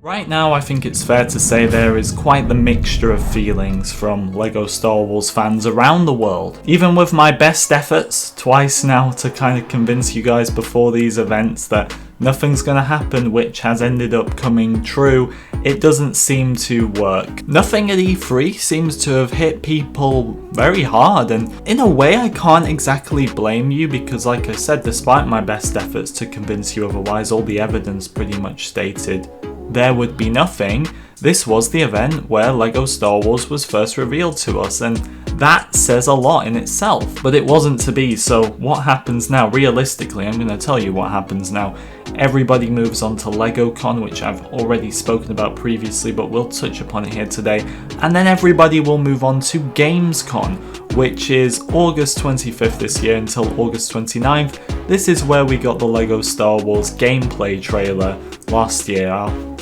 Right now, I think it's fair to say there is quite the mixture of feelings from LEGO Star Wars fans around the world. Even with my best efforts, twice now, to kind of convince you guys before these events that nothing's gonna happen, which has ended up coming true, it doesn't seem to work. Nothing at E3 seems to have hit people very hard, and in a way I can't exactly blame you because, like I said, despite my best efforts to convince you otherwise, all the evidence pretty much stated there would be nothing. This was the event where LEGO Star Wars was first revealed to us, and that says a lot in itself. But it wasn't to be, so what happens now? Realistically, I'm going to tell you what happens now. Everybody moves on to LEGOCon, which I've already spoken about previously, but we'll touch upon it here today. And then everybody will move on to Gamescom, which is August 25th this year until August 29th. This is where we got the LEGO Star Wars gameplay trailer last year.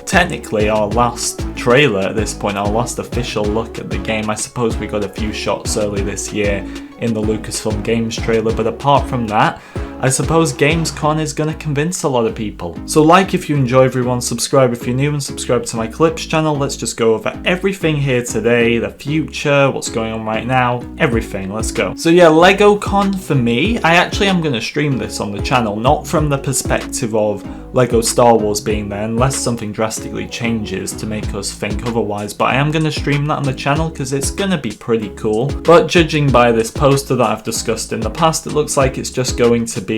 Technically our last trailer at this point, our last official look at the game. I suppose we got a few shots early this year in the Lucasfilm Games trailer, but apart from that, I suppose Gamescom is going to convince a lot of people. So like if you enjoy, everyone, subscribe if you're new, and subscribe to my Clips channel. Let's just go over everything here today, the future, what's going on right now, everything. Let's go. So yeah, LEGOCon for me, I actually am going to stream this on the channel, not from the perspective of LEGO Star Wars being there, unless something drastically changes to make us think otherwise, but I am going to stream that on the channel because it's going to be pretty cool. But judging by this poster that I've discussed in the past, it looks like it's just going to be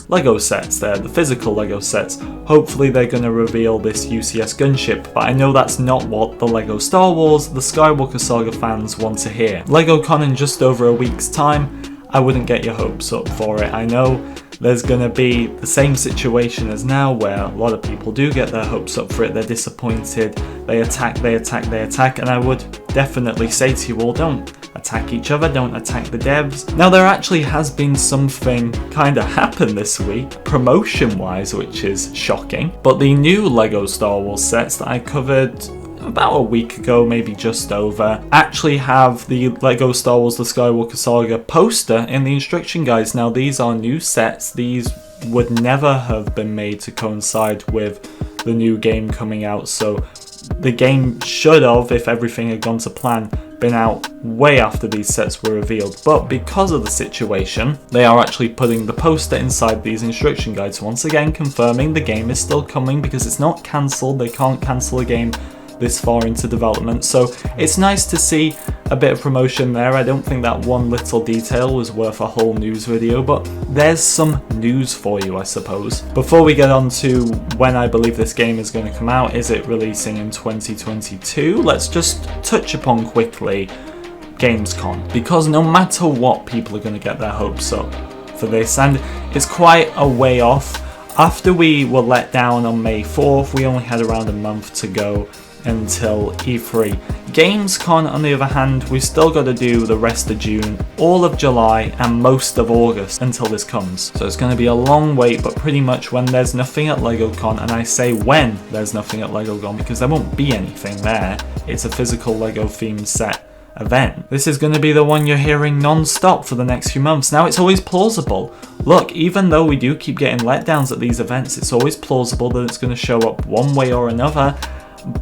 LEGO sets there, the physical LEGO sets. Hopefully they're going to reveal this UCS gunship, but I know that's not what the LEGO Star Wars, the Skywalker Saga fans want to hear. LEGOCon in just over a week's time, I wouldn't get your hopes up for it. I know there's going to be the same situation as now where a lot of people do get their hopes up for it, they're disappointed, they attack, and I would definitely say to you all, don't attack each other, don't attack the devs. Now there actually has been something kind of happen this week, promotion wise, which is shocking, but the new LEGO Star Wars sets that I covered about a week ago, maybe just over, actually have the LEGO Star Wars The Skywalker Saga poster in the instruction guides. Now these are new sets, these would never have been made to coincide with the new game coming out, so the game should have, if everything had gone to plan, been out way after these sets were revealed, but because of the situation, they are actually putting the poster inside these instruction guides, once again confirming the game is still coming because it's not cancelled. They can't cancel a game this far into development, so it's nice to see a bit of promotion there. I don't think that one little detail was worth a whole news video, but there's some news for you, I suppose. Before we get on to when I believe this game is going to come out, is it releasing in 2022? Let's just touch upon quickly Gamescom, because no matter what, people are going to get their hopes up for this, and it's quite a way off. After we were let down on May 4th, we only had around a month to go until E3. Gamescom, on the other hand, we've still got to do the rest of June, all of July, and most of August until this comes. So it's going to be a long wait, but pretty much when there's nothing at LEGOCon, and I say when there's nothing at LEGOCon because there won't be anything there, it's a physical LEGO themed set event. This is going to be the one you're hearing non-stop for the next few months. Now it's always plausible. Look, even though we do keep getting letdowns at these events, it's always plausible that it's going to show up one way or another.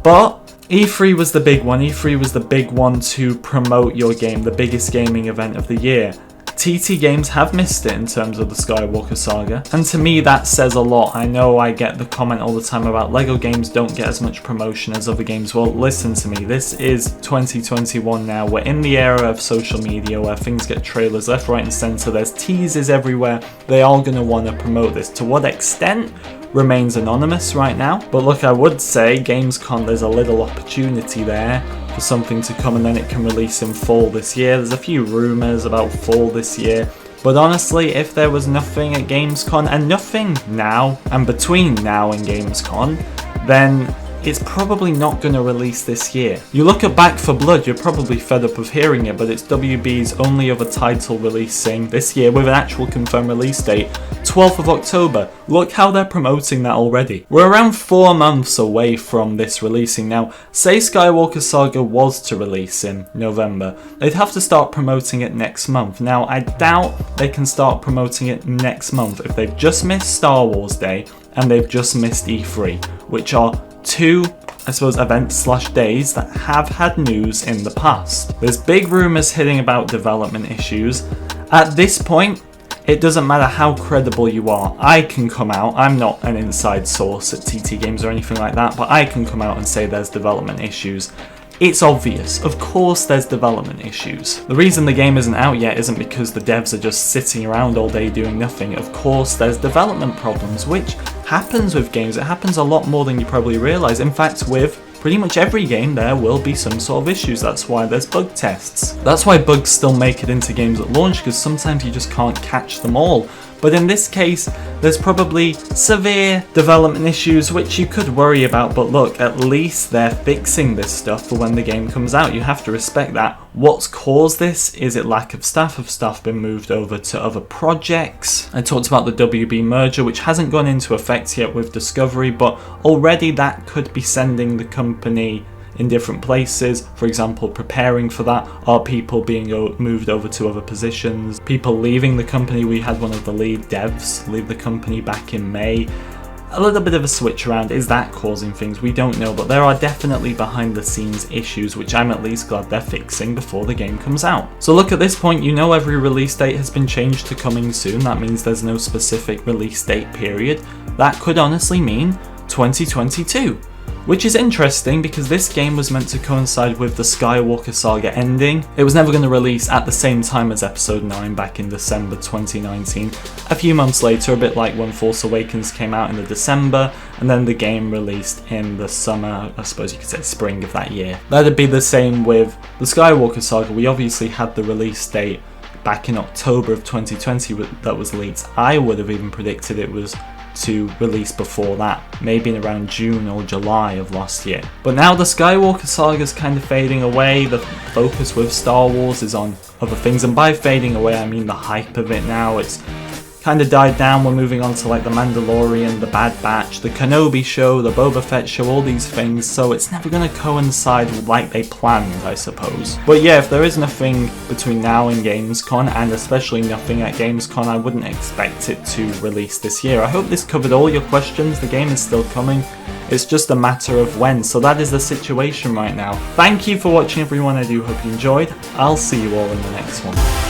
But E3 was the big one. E3 was the big one to promote your game, the biggest gaming event of the year. TT Games have missed it in terms of the Skywalker Saga, and to me that says a lot. I know I get the comment all the time about LEGO games don't get as much promotion as other games. Well, listen to me, this is 2021 now. We're in the era of social media where things get trailers left, right and centre. There's teasers everywhere. They are going to want to promote this. To what extent remains anonymous right now, but look, I would say Gamescom, there's a little opportunity there for something to come, and then it can release in fall this year. There's a few rumours about fall this year, but honestly, if there was nothing at Gamescom and nothing now and between now and Gamescom, then it's probably not going to release this year. You look at Back 4 Blood, you're probably fed up of hearing it, but it's WB's only other title releasing this year with an actual confirmed release date, 12th of October. Look how they're promoting that already. We're around 4 months away from this releasing. Now, say Skywalker Saga was to release in November, they'd have to start promoting it next month. Now, I doubt they can start promoting it next month if they've just missed Star Wars Day and they've just missed E3, which are 2 I suppose, events/days that have had news in the past. There's big rumours hitting about development issues. At this point, it doesn't matter how credible you are. I can come out, I'm not an inside source at TT Games or anything like that, but I can come out and say there's development issues. It's obvious. Of course there's development issues. The reason the game isn't out yet isn't because the devs are just sitting around all day doing nothing. Of course there's development problems, which happens with games. It happens a lot more than you probably realise. In fact, with pretty much every game there will be some sort of issues. That's why there's bug tests. That's why bugs still make it into games at launch, because sometimes you just can't catch them all. But in this case, there's probably severe development issues which you could worry about, but look, at least they're fixing this stuff for when the game comes out. You have to respect that. What's caused this? Is it lack of staff? Have staff been moved over to other projects? I talked about the WB merger, which hasn't gone into effect yet with Discovery, but already that could be sending the company in different places. For example, preparing for that, are people being moved over to other positions, people leaving the company. We had one of the lead devs leave the company back in May. A little bit of a switch around. Is that causing things? We don't know, but there are definitely behind the scenes issues which I'm at least glad they're fixing before the game comes out. So look, at this point you know every release date has been changed to coming soon. That means there's no specific release date period. That could honestly mean 2022. Which is interesting because this game was meant to coincide with the Skywalker Saga ending. It was never going to release at the same time as Episode 9 back in December 2019. A few months later, a bit like when Force Awakens came out in the December, and then the game released in the summer, I suppose you could say spring of that year. That'd be the same with the Skywalker Saga. We obviously had the release date back in October of 2020 that was leaked. I would have even predicted it was to release before that, maybe in around June or July of last year. But now the Skywalker Saga is kind of fading away. The focus with Star Wars is on other things, and by fading away I mean the hype of it now. It's kind of died down. We're moving on to like the Mandalorian, the Bad Batch, the Kenobi show, the Boba Fett show, all these things, so it's never going to coincide like they planned, I suppose. But yeah, if there is nothing between now and Gamescom, and especially nothing at Gamescom, I wouldn't expect it to release this year. I hope this covered all your questions. The game is still coming. It's just a matter of when, so that is the situation right now. Thank you for watching everyone, I do hope you enjoyed. I'll see you all in the next one.